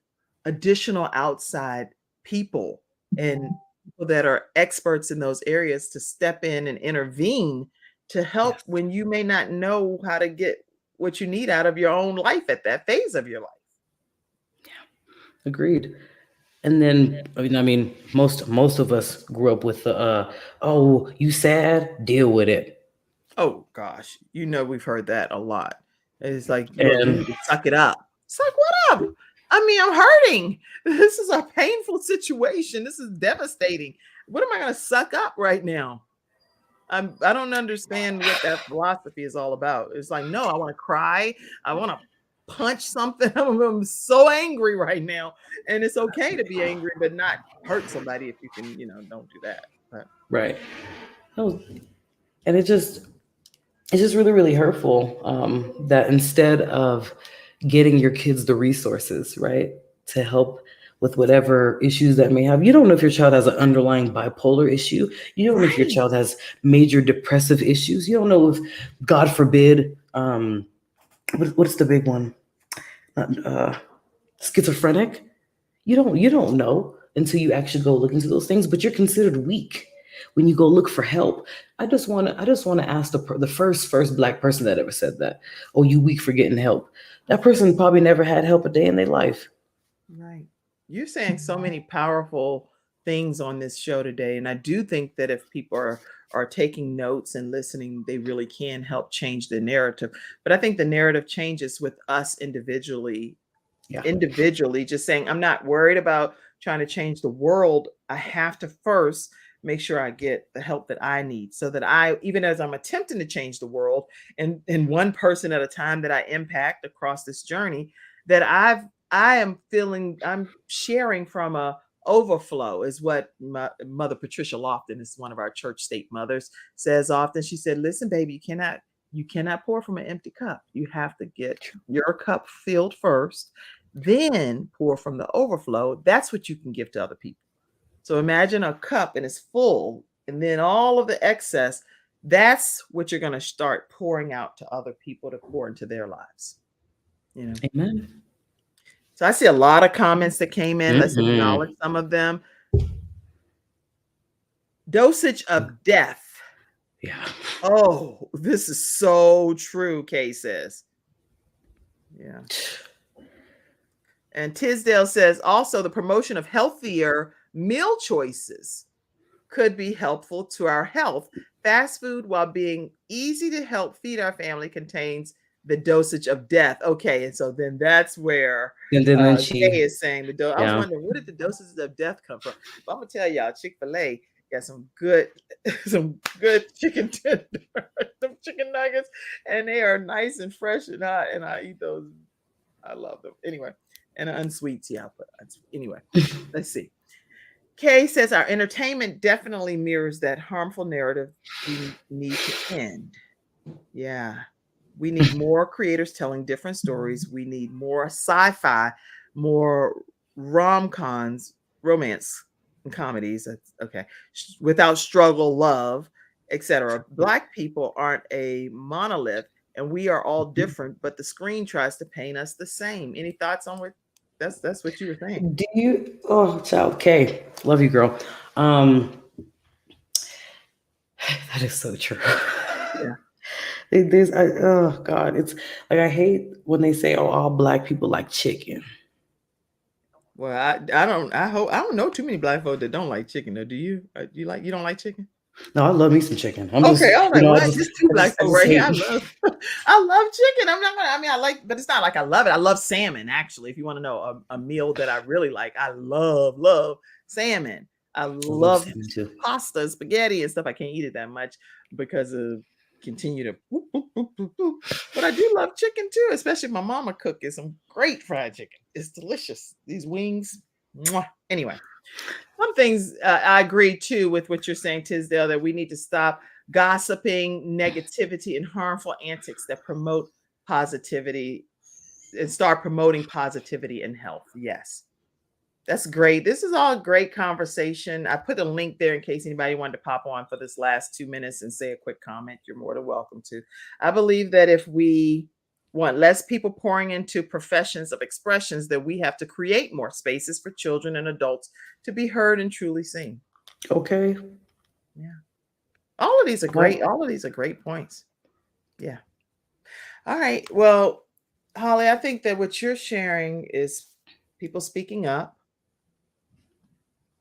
additional outside people and people that are experts in those areas to step in and intervene to help Yes, when you may not know how to get what you need out of your own life at that phase of your life. agreed. And then, I mean, most of us grew up with the, oh, you sad? Deal with it. Oh gosh, we've heard that a lot. It's like, look, you And need to suck it up. Suck what up? I mean, I'm hurting. This is a painful situation. This is devastating. What am I going to suck up right now? I don't understand what that philosophy is all about. It's like, no, I want to cry. I want to punch something. I'm so angry right now. And it's okay to be angry, but not hurt somebody if you can, don't do that. But right. Oh, and it's just really, really hurtful, that instead of getting your kids the resources, right, to help with whatever issues that may have, you don't know if your child has an underlying bipolar issue. You don't know if your right. child has major depressive issues. You don't know if, God forbid, what's the big one? Uh, Schizophrenic. You don't know until you actually go look into those things, but you're considered weak when you go look for help. I just want to ask the first black person that ever said that, oh, you weak for getting help. That person probably never had help a day in their life. Right. You're saying so many powerful things on this show today. And I do think that if people are taking notes and listening, they really can help change the narrative. But I think the narrative changes with us Yeah. individually, just saying, I'm not worried about trying to change the world. I have to first make sure I get the help that I need so that even as I'm attempting to change the world and one person at a time that I impact across this journey, that I'm sharing from a overflow is what my mother Patricia Lofton is one of our church state mothers says often. She said, listen, baby, you cannot pour from an empty cup. You have to get your cup filled first, then pour from the overflow. That's what you can give to other people. So imagine a cup and it's full, and then all of the excess, that's what you're going to start pouring out to other people to pour into their lives. Amen. So I see a lot of comments that came in. Let's acknowledge some of them. Dosage of death. Yeah. Oh, this is so true, Kay says. Yeah. And Tisdale says also the promotion of healthier meal choices could be helpful to our health. Fast food, while being easy to help feed our family, contains the dosage of death. Okay, and so then that's where And then Kay is saying the dose. I was yeah. wondering, where did the doses of death come from? But I'm gonna tell y'all, Chick-fil-A got some good chicken tenders, some chicken nuggets, and they are nice and fresh and hot. And I eat those. I love them. Anyway, and unsweets, yeah. But anyway, let's see. Kay says our entertainment definitely mirrors that harmful narrative we need to end. Yeah. We need more creators telling different stories. We need more sci-fi, more rom-coms, romance and comedies. Okay. Without struggle, love, etc. Black people aren't a monolith and we are all different, but the screen tries to paint us the same. Any thoughts on what that's what you were saying? Do you? Oh, child. Okay, love you, girl. That is so true. Yeah. Oh God, it's like I hate when they say, "Oh, all black people like chicken." Well, I don't know too many black folks that don't like chicken. Though, do you? You don't like chicken? No, I love me some chicken. I'm Okay, I was like, what? Just two black I folk just right here. hate. I love chicken. I'm not gonna. I mean, I like, but it's not like I love it. I love salmon. Actually, if you want to know a meal that I really like, I love salmon. I love salmon too. pasta, spaghetti, and stuff. I can't eat it that much because of continue to boop, boop, boop, boop, boop. But I do love chicken too, especially if my mama cooking some great fried chicken. It's delicious. These wings. Mwah. Anyway. Some things I agree too with what you're saying, Tisdale, that we need to stop gossiping, negativity, and harmful antics that promote positivity and start promoting positivity and health. Yes, that's great. This is all great conversation. I put a link there in case anybody wanted to pop on for this last 2 minutes and say a quick comment. You're more than welcome to. I believe that if we want less people pouring into professions of expressions, that we have to create more spaces for children and adults to be heard and truly seen. Okay. Yeah. All of these are great. All of these are great points. Yeah. All right. Well, Holly, I think that what you're sharing is people speaking up.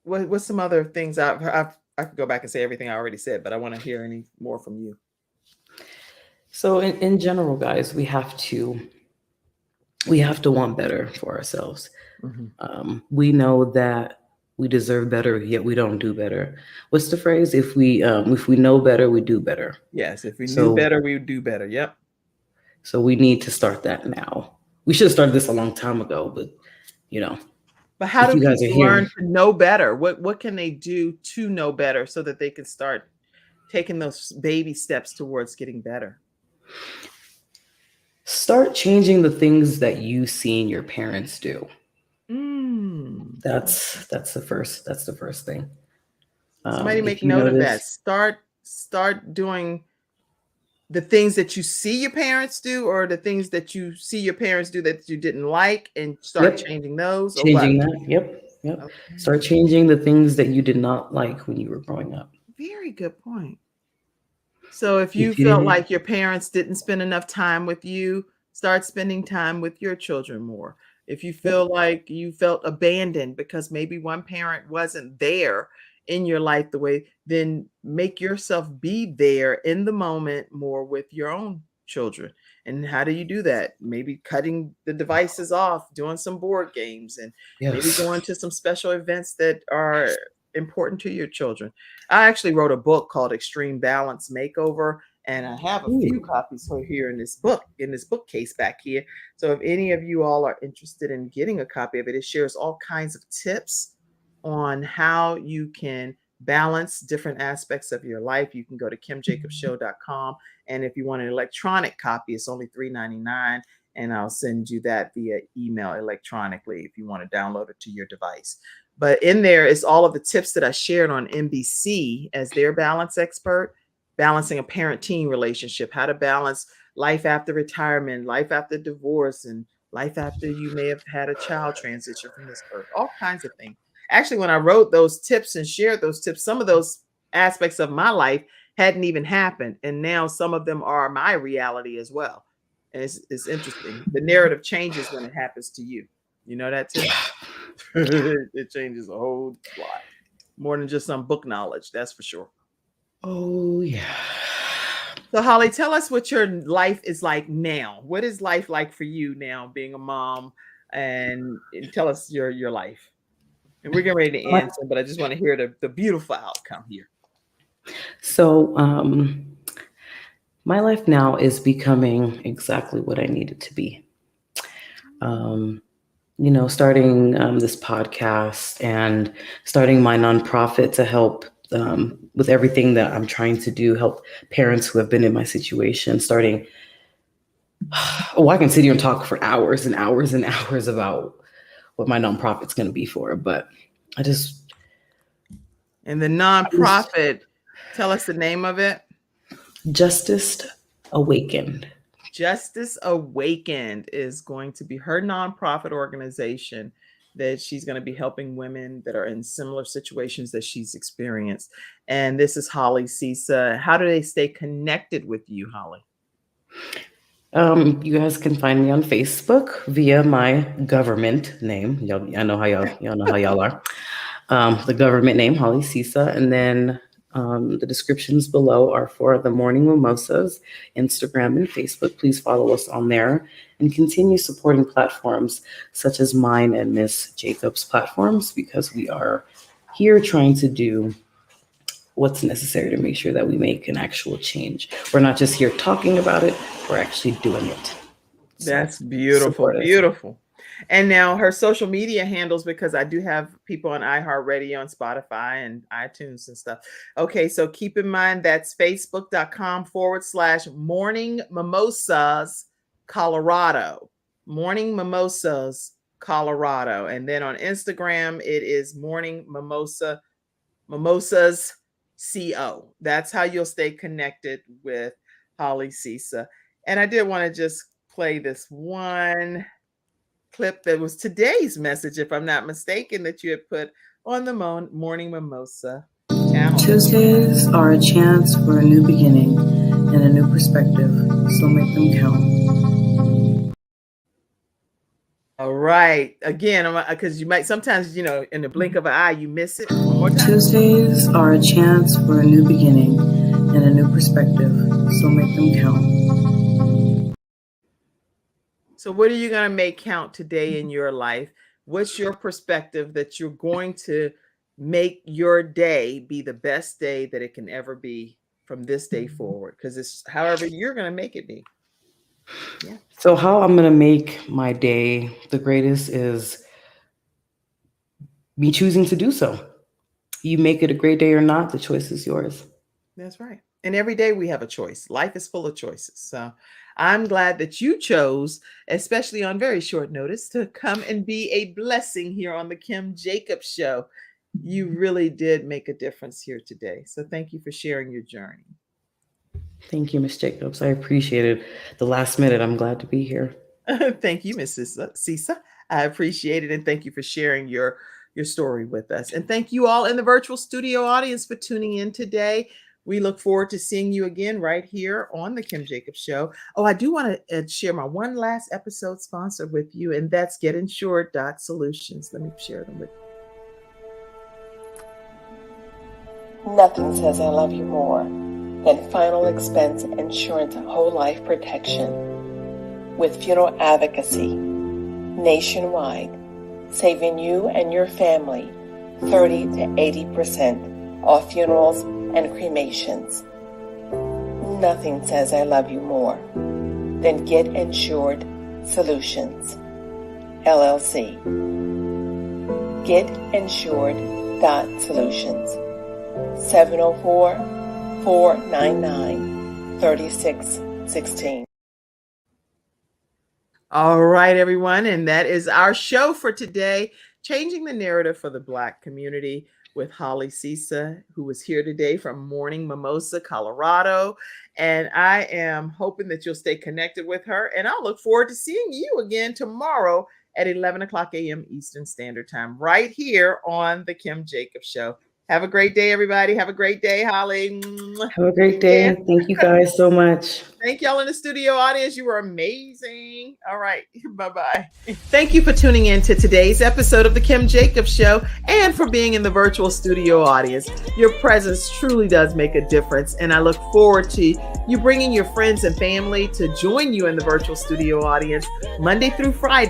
What's some other things I could go back and say everything I already said, but I want to hear any more from you. So in general, guys, we have to want better for ourselves. Mm-hmm. We know that we deserve better, yet we don't do better. What's the phrase? If we know better, we do better. Yes, if we knew better, we would do better. Yep. So we need to start that now. We should have started this a long time ago, but But how do people learn to know better? What can they do to know better so that they can start taking those baby steps towards getting better? Start changing the things that you seen your parents do. That's the first thing. Somebody make note of that. Start doing the things that you see your parents do, or the things that you see your parents do that you didn't like, and start changing those. Changing that. Yep. Okay. Start changing the things that you did not like when you were growing up. Very good point. So if you felt like your parents didn't spend enough time with you, start spending time with your children more. If you feel like you felt abandoned because maybe one parent wasn't there in your life the way, then make yourself be there in the moment more with your own children. And how do you do that? Maybe cutting the devices off, doing some board games, and maybe going to some special events that are important to your children. I actually wrote a book called Extreme Balance Makeover, and I have a few copies here in this bookcase back here. So if any of you all are interested in getting a copy of it, it shares all kinds of tips on how you can balance different aspects of your life. You can go to kimjacobshow.com, and if you want an electronic copy, it's only $3.99, and I'll send you that via email electronically if you want to download it to your device. But in there is all of the tips that I shared on NBC as their balance expert, balancing a parent-teen relationship, how to balance life after retirement, life after divorce, and life after you may have had a child transition from this earth, all kinds of things. Actually, when I wrote those tips and shared those tips, some of those aspects of my life hadn't even happened. And now some of them are my reality as well. And it's interesting. The narrative changes when it happens to you. You know that too? It changes a whole lot. More than just some book knowledge, that's for sure. Oh, yeah. So, Holly, tell us what your life is like now. What is life like for you now, being a mom? And tell us your life. And we're getting ready to answer, but I just want to hear the beautiful outcome here. So, my life now is becoming exactly what I need it to be. Starting this podcast and starting my nonprofit to help with everything that I'm trying to do, help parents who have been in my situation, I can sit here and talk for hours and hours and hours about what my nonprofit's going to be for, but And the nonprofit, tell us the name of it. Justice Awakened. Justice Awakened is going to be her nonprofit organization that she's going to be helping women that are in similar situations that she's experienced. And this is Holly Sisa. How do they stay connected with you, Holly? You guys can find me on Facebook via my government name. I know how y'all know how y'all are. The government name, Holly Sisa, and then the descriptions below are for the Morning Mimosas, Instagram and Facebook. Please follow us on there and continue supporting platforms such as mine and Miss Jacobs' platforms, because we are here trying to do what's necessary to make sure that we make an actual change. We're not just here talking about it, we're actually doing it. That's beautiful, beautiful. And now her social media handles, because I do have people on iHeartRadio and Spotify and iTunes and stuff. Okay, so keep in mind that's facebook.com/Morning Mimosas Colorado. Morning Mimosas Colorado. And then on Instagram, it is Morning Mimosas CO. That's how you'll stay connected with Holly Sisa. And I did want to just play this one clip that was today's message, if I'm not mistaken, that you had put on the Morning Mimosa channel. Tuesdays are a chance for a new beginning and a new perspective, so make them count. All right. Again, because you might sometimes, in the blink of an eye, you miss it. One more time. Tuesdays are a chance for a new beginning and a new perspective, so make them count. So what are you going to make count today in your life? What's your perspective that you're going to make your day be the best day that it can ever be from this day forward? Because it's however you're going to make it be. Yeah. So how I'm going to make my day the greatest is me choosing to do so. You make it a great day or not, the choice is yours. That's right. And every day we have a choice. Life is full of choices. So I'm glad that you chose, especially on very short notice, to come and be a blessing here on the Kim Jacobs Show. You really did make a difference here today. So thank you for sharing your journey. Thank you, Miss Jacobs. I appreciate it. The last minute, I'm glad to be here. Thank you, Mrs. Sisa. I appreciate it. And thank you for sharing your story with us. And thank you all in the virtual studio audience for tuning in today. We look forward to seeing you again right here on the Kim Jacobs Show. Oh, I do want to share my one last episode sponsor with you, and that's Getinsured.solutions. Let me share them with you. Nothing says I love you more than final expense insurance whole life protection. With funeral advocacy nationwide, saving you and your family 30 to 80% off funerals and cremations. Nothing says I love you more than Getinsured.solutions, LLC. Getinsured.solutions, 704-499-3616. All right, everyone. And that is our show for today. Changing the Narrative for the Black Community with Holly Sisa, who was here today from Morning Mimosa, Colorado. And I am hoping that you'll stay connected with her. And I'll look forward to seeing you again tomorrow at 11 o'clock a.m. Eastern Standard Time, right here on The Kim Jacobs Show. Have a great day, everybody. Have a great day, Holly. Have a great day. Thank you guys so much. Thank y'all in the studio audience. You were amazing. All right. Bye-bye. Thank you for tuning in to today's episode of The Kim Jacobs Show and for being in the virtual studio audience. Your presence truly does make a difference. And I look forward to you bringing your friends and family to join you in the virtual studio audience Monday through Friday.